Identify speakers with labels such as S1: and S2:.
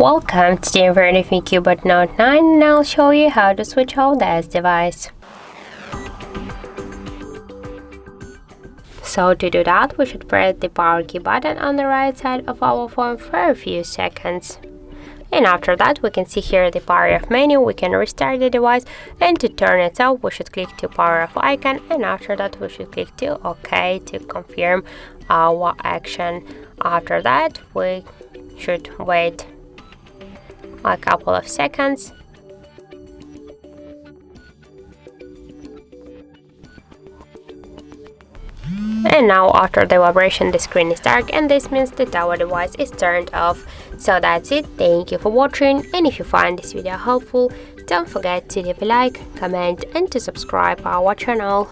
S1: Welcome, today I'm running with CUBOT Note 9 and I'll show you how to switch off this device. So to do that, we should press the power key button on the right side of our phone for a few seconds. And after that, we can see here the power off menu. We can restart the device, and to turn it off, we should click to power off icon, and after that we should click to OK to confirm our action. After that, we should wait a couple of seconds. And now after the vibration the screen is dark, and this means that our device is turned off. So that's it, thank you for watching, and if you find this video helpful, don't forget to leave a like, comment and to subscribe our channel.